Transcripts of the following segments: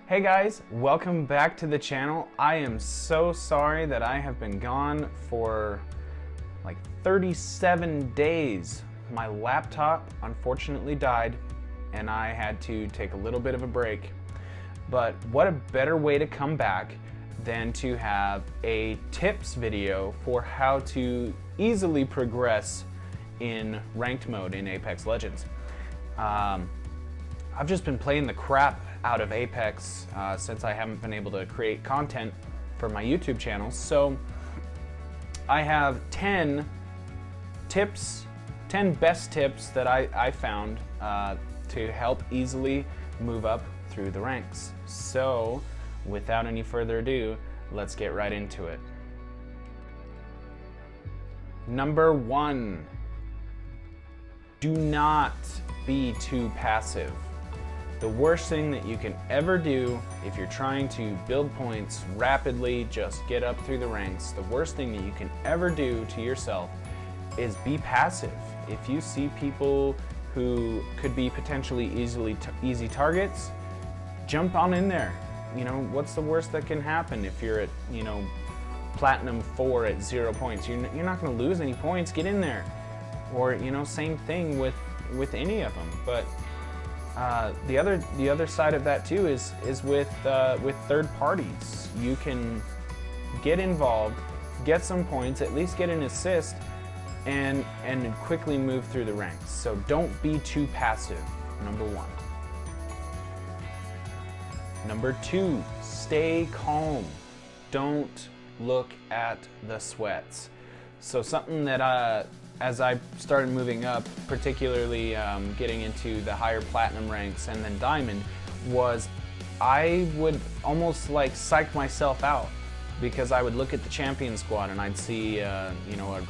Hey guys, welcome back to the channel. I am so sorry that I have been gone for like 37 days. My laptop unfortunately died and I had to take a little bit of a break. But what a better way to come back than to have a tips video for how to easily progress in ranked mode in Apex Legends. I've just been playing the crap out of Apex since I haven't been able to create content for my YouTube channel. So I have 10 tips, 10 best tips that I found to help easily move up through the ranks. So without any further ado, let's get right into it. Number 1, do not be too passive. The worst thing that you can ever do if you're trying to build points rapidly, just get up through the ranks, the worst thing that you can ever do to yourself is be passive. If you see people who could be potentially easy targets, jump on in there. You know, what's the worst that can happen if you're at, you know, Platinum 4 at 0 points? You're not going to lose any points. Get in there. Or, you know, same thing with any of them. But the other side of that too is with third parties. You can get involved, get some points, at least get an assist, and quickly move through the ranks. So don't be too passive. Number 1. Number 2, stay calm. Don't look at the sweats. So something that as I started moving up, particularly getting into the higher platinum ranks and then diamond, was I would almost like psych myself out because I would look at the champion squad and I'd see you know, a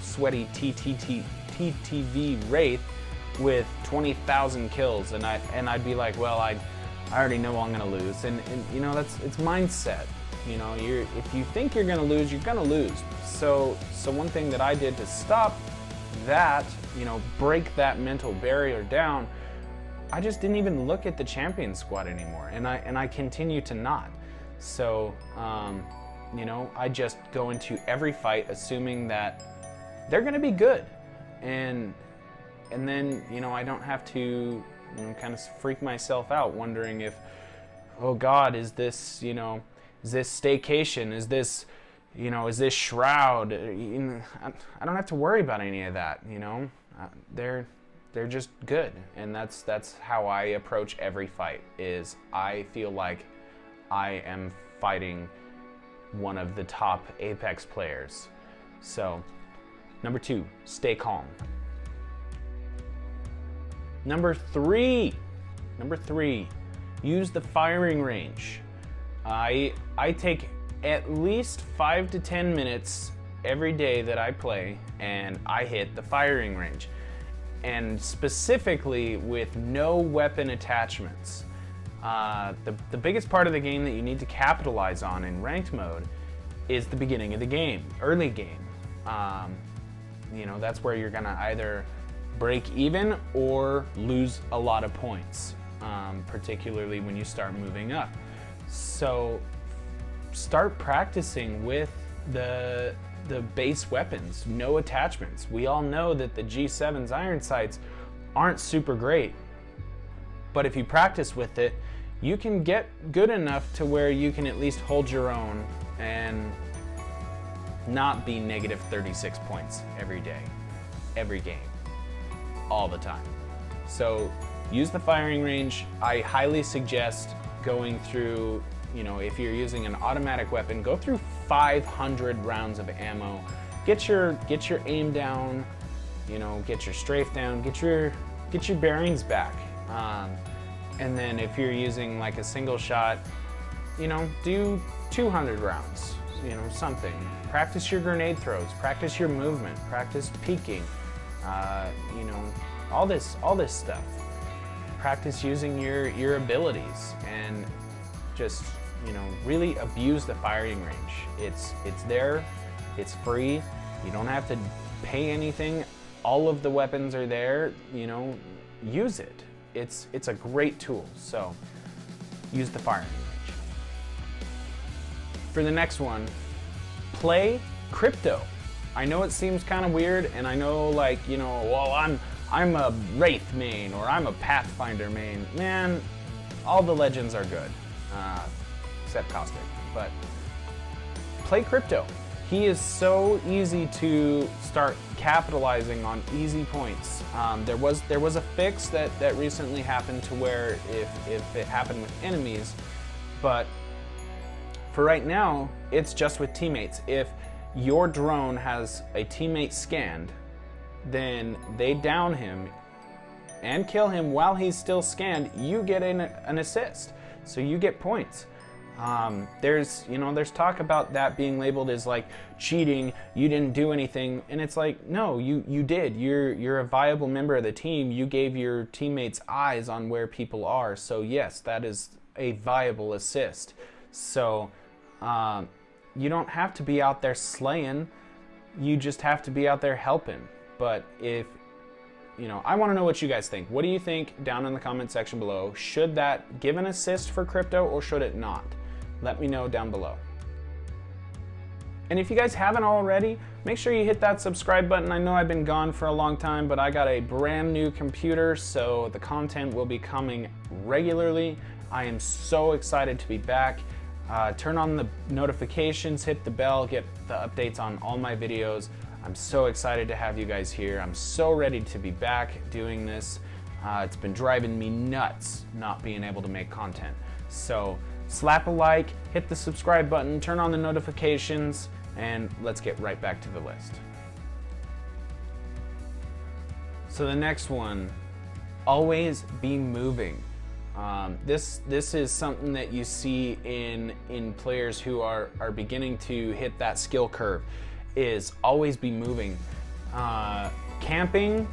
sweaty TTV Wraith with 20,000 kills, and I'd be like, well, I already know I'm gonna lose, and you know, it's mindset. You know, if you think you're gonna lose, you're gonna lose. So one thing that I did to stop that, you know, break that mental barrier down, I just didn't even look at the champion squad anymore, and I continue to not. So you know, I just go into every fight assuming that they're gonna be good, and then, you know, I don't have to, you know, kind of freak myself out wondering if, oh God, is this, you know, is this staycation? Is this, you know, is this shroud? You know, I don't have to worry about any of that. You know, they're just good, and that's how I approach every fight. Is I feel like I am fighting one of the top Apex players. So, number 2, stay calm. Number 3, use the firing range. I take at least 5 to 10 minutes every day that I play and I hit the firing range. And specifically with no weapon attachments. The biggest part of the game that you need to capitalize on in ranked mode is the beginning of the game, early game. You know, that's where you're gonna either break even or lose a lot of points, particularly when you start moving up. So start practicing with the base weapons, no attachments. We all know that the G7's iron sights aren't super great, but if you practice with it, you can get good enough to where you can at least hold your own and not be negative 36 points every day, every game, all the time. So use the firing range. I highly suggest going through, you know, if you're using an automatic weapon, go through 500 rounds of ammo. Get your aim down, you know, get your strafe down, get your bearings back. And then if you're using like a single shot, you know, do 200 rounds, you know, something. Practice your grenade throws, practice your movement, practice peeking, you know, all this stuff. Practice using your abilities and just, you know, really abuse the firing range. It's there, it's free, you don't have to pay anything. All of the weapons are there, you know, use it. It's a great tool. So use the firing range. For the next one, play crypto. I know it seems kind of weird, and I know, like, you know, well, I'm a Wraith main or I'm a Pathfinder main. Man, all the legends are good, except Caustic. But play crypto. He is so easy to start capitalizing on easy points. There was a fix that recently happened to where if it happened with enemies, but for right now, it's just with teammates. If your drone has a teammate scanned, then they down him and kill him while he's still scanned, you get an assist. So you get points. There's talk about that being labeled as like cheating, you didn't do anything, and it's like, no, you did. You're a viable member of the team. You gave your teammates eyes on where people are. So yes, that is a viable assist. So you don't have to be out there slaying, you just have to be out there helping. But if, I want to know what you guys think. What do you think down in the comment section below? Should that give an assist for crypto or should it not? Let me know down below. And if you guys haven't already, make sure you hit that subscribe button. I know I've been gone for a long time, but I got a brand new computer, so the content will be coming regularly. I am so excited to be back. Turn on the notifications, hit the bell, get the updates on all my videos. I'm so excited to have you guys here. I'm so ready to be back doing this. It's been driving me nuts not being able to make content. So slap a like, hit the subscribe button, turn on the notifications, and let's get right back to the list. So the next one, always be moving. This is something that you see in players who are beginning to hit that skill curve, is always be moving. Camping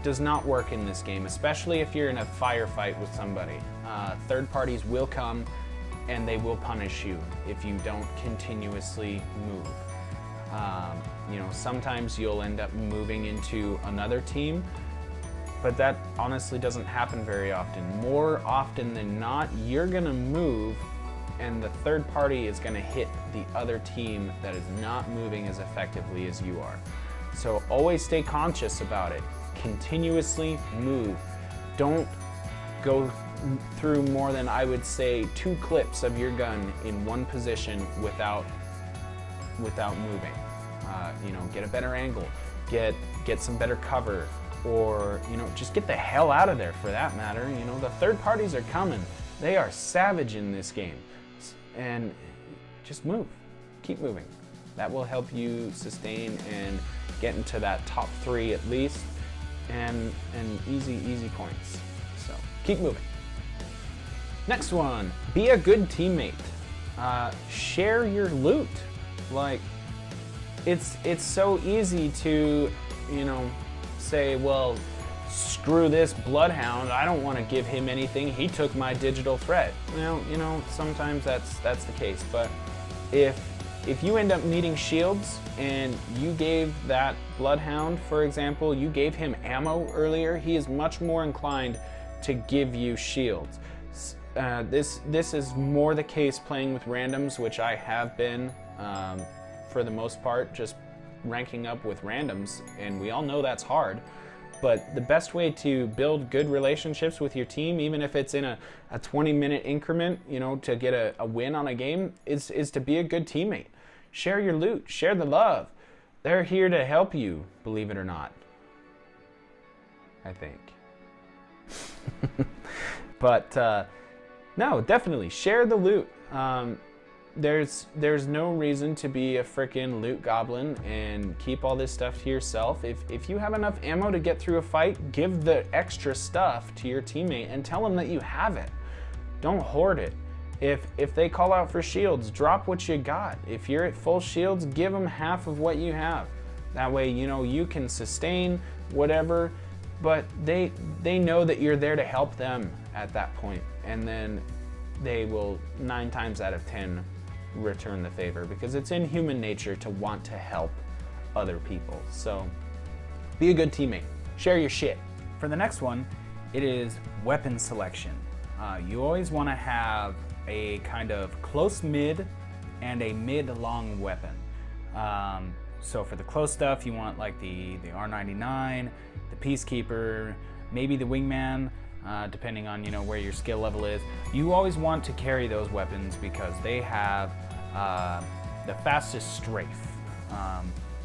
does not work in this game, especially if you're in a firefight with somebody. Third parties will come and they will punish you if you don't continuously move. Sometimes you'll end up moving into another team, but that honestly doesn't happen very often. More often than not, you're gonna move and the third party is gonna hit the other team that is not moving as effectively as you are. So always stay conscious about it. Continuously move. Don't go through more than, I would say, 2 clips of your gun in one position without moving. Get a better angle, get some better cover, or just get the hell out of there for that matter. The third parties are coming. They are savage in this game, and just move, keep moving. That will help you sustain and get into that top 3 at least, and easy points. So keep moving. Next one, be a good teammate. Share your loot. Like, it's so easy to say, well, screw this bloodhound, I don't want to give him anything, he took my digital threat. Well, sometimes that's the case, but if you end up needing shields and you gave that bloodhound, for example, you gave him ammo earlier, he is much more inclined to give you shields. This is more the case playing with randoms, which I have been for the most part, just ranking up with randoms, and we all know that's hard. But the best way to build good relationships with your team, even if it's in a 20-minute increment, to get a win on a game, is to be a good teammate. Share your loot, share the love. They're here to help you, believe it or not. I think. But no, definitely share the loot. There's no reason to be a frickin' loot goblin and keep all this stuff to yourself. If you have enough ammo to get through a fight, give the extra stuff to your teammate and tell them that you have it. Don't hoard it. If they call out for shields, drop what you got. If you're at full shields, give them half of what you have. That way, you can sustain whatever, but they know that you're there to help them at that point, and then they will 9 times out of 10 return the favor, because it's in human nature to want to help other people. So be a good teammate, share your shit. For the next one, it is weapon selection. You always want to have a kind of close mid and a mid-long weapon. So for the close stuff, you want like the R99, the Peacekeeper, maybe the Wingman, depending on where your skill level is. You always want to carry those weapons because they have the fastest strafe.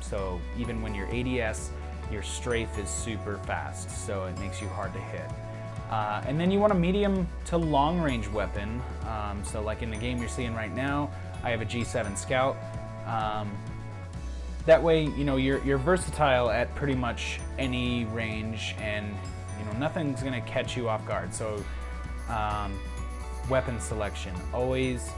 So even when you're ADS, your strafe is super fast, so it makes you hard to hit. And then you want a medium to long range weapon. So like in the game you're seeing right now, I have a G7 Scout. That way, you're versatile at pretty much any range, and nothing's gonna catch you off guard. So weapon selection, always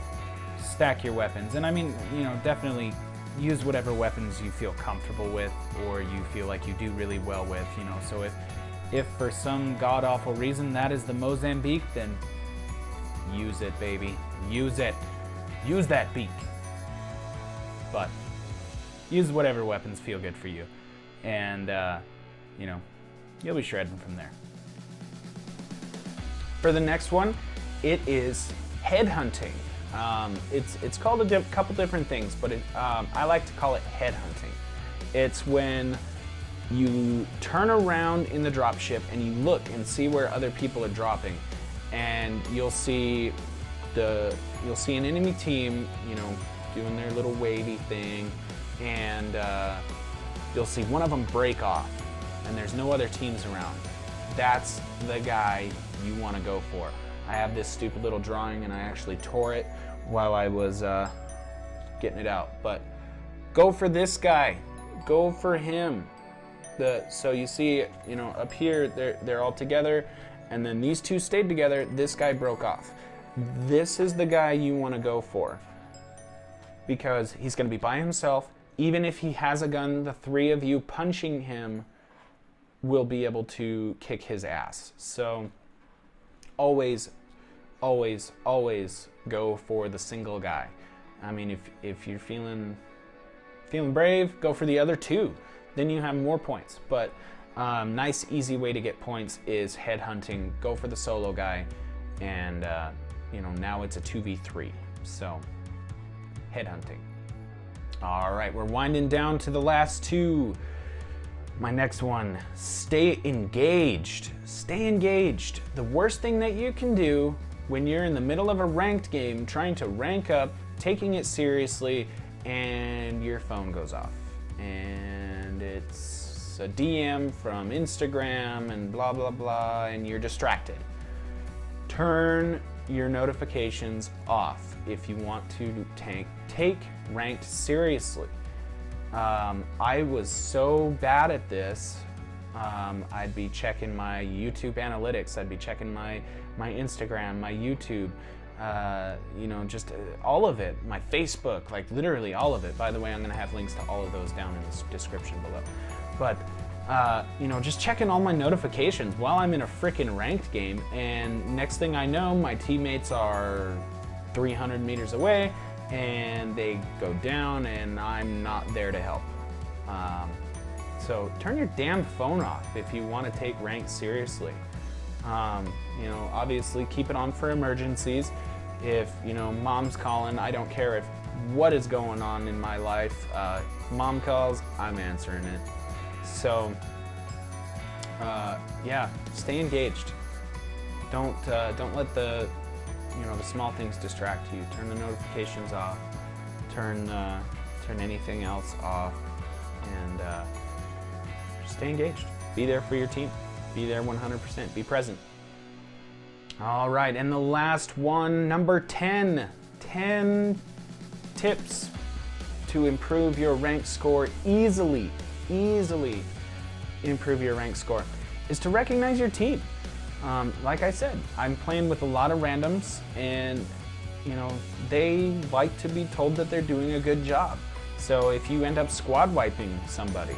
stack your weapons. And I mean, definitely use whatever weapons you feel comfortable with or you feel like you do really well with, So if for some god-awful reason that is the Mozambique, then use it, baby. Use it. Use that beak. But use whatever weapons feel good for you. And, you'll be shredding from there. For the next one, it is headhunting. It's called a couple different things, but I like to call it headhunting. It's when you turn around in the dropship and you look and see where other people are dropping, and you'll see an enemy team, doing their little wavy thing, and you'll see one of them break off, and there's no other teams around. That's the guy you want to go for. I have this stupid little drawing, and I actually tore it while I was getting it out. But go for this guy. Go for him. So you see, up here, they're all together, and then these two stayed together. This guy broke off. This is the guy you want to go for, because he's going to be by himself. Even if he has a gun, the three of you punching him will be able to kick his ass. So always, always, always go for the single guy. I mean, if you're feeling brave, go for the other two. Then you have more points. But nice, easy way to get points is headhunting. Go for the solo guy, and now it's a 2v3. So headhunting. All right, we're winding down to the last two. My next one, stay engaged. Stay engaged. The worst thing that you can do when you're in the middle of a ranked game, trying to rank up, taking it seriously, and your phone goes off. And it's a DM from Instagram and blah, blah, blah, and you're distracted. Turn your notifications off if you want to take ranked seriously. I was so bad at this. I'd be checking my YouTube analytics. I'd be checking my Instagram, my YouTube, just all of it. My Facebook, like literally all of it. By the way, I'm gonna have links to all of those down in the description below. But just checking all my notifications while I'm in a freaking ranked game, and next thing I know, my teammates are 300 meters away, and they go down, and I'm not there to help. So turn your damn phone off if you want to take rank seriously. Obviously keep it on for emergencies. If mom's calling, I don't care what is going on in my life. Mom calls, I'm answering it. So stay engaged. Don't let the small things distract you. Turn the notifications off. Turn anything else off, and just stay engaged. Be there for your team. Be there 100%. Be present. All right, and the last one, number 10. 10 tips to improve your rank score easily improve your rank score is to recognize your team. Like I said, I'm playing with a lot of randoms, and they like to be told that they're doing a good job. So if you end up squad wiping somebody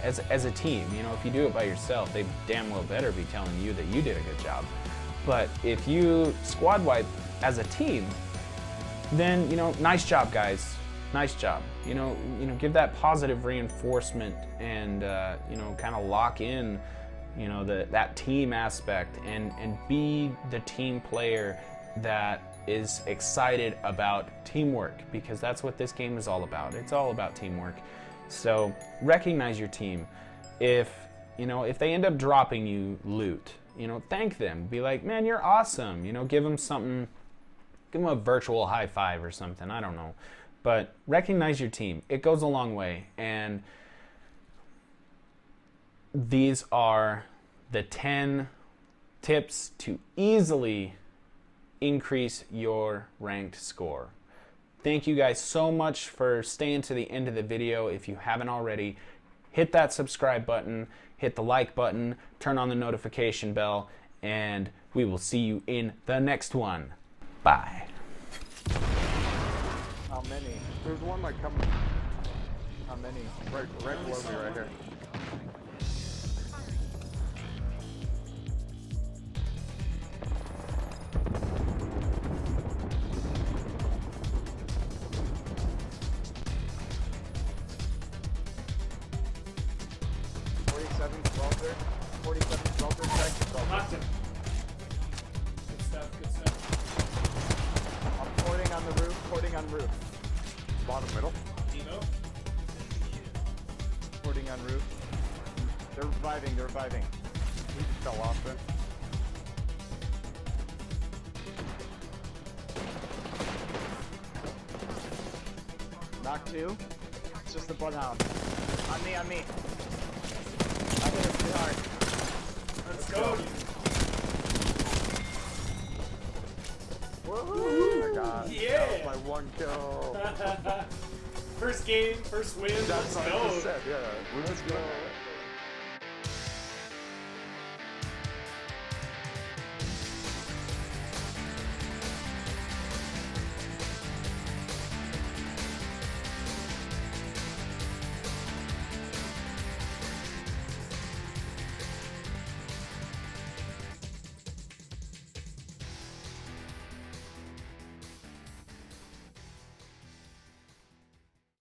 as a team, if you do it by yourself, they damn well better be telling you that you did a good job. But if you squad wipe as a team, then nice job, guys. Nice job. Give that positive reinforcement, and kind of lock in that team aspect, and be the team player that is excited about teamwork, because that's what this game is all about. It's all about teamwork. So recognize your team. If they end up dropping you loot, thank them. Be like, man, you're awesome. Give them something. Give them a virtual high five or something. I don't know. But recognize your team. It goes a long way. And these are the 10 tips to easily increase your ranked score. Thank you guys so much for staying to the end of the video. If you haven't already, hit that subscribe button, hit the like button, turn on the notification bell, and we will see you in the next one. Bye. How many? There's one like coming. How many? Right below me right here. Welder, 47 welder, second welder. Knocked him. Good stuff, good stuff. I'm porting on the roof, porting on roof. Bottom middle. Demo. Porting on roof. They're reviving, they're reviving. He just fell off then. Knock 2. It's just the bloodhound. On me, on me. I hit him too hard. Let's go. Woohoo! Oh my god. Yeah. That was my one kill. First game, first win. That's Let's what I go. just said, yeah. Let's go.